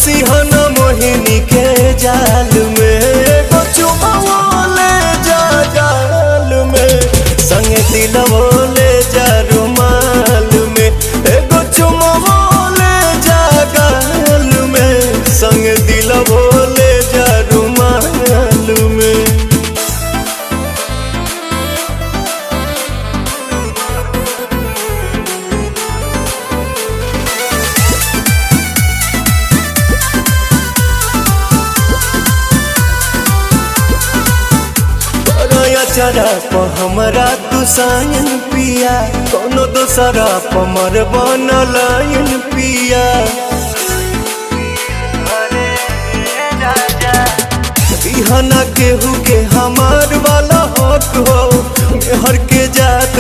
फंसी न मोहिनी के जाल में, एगो चुमाओ ले जा गाल में, संगे दिलवो ले जा रुमाल में, एगो चुमाओ ले जा गाल में, संगे दिलवो ले जा रुमाल में। चरा प हमरा तू सायन पिया, कोनो दोसरा प मर बनलायन पिया। बिहाना केहू के हमार वाला हक हो, हर के जात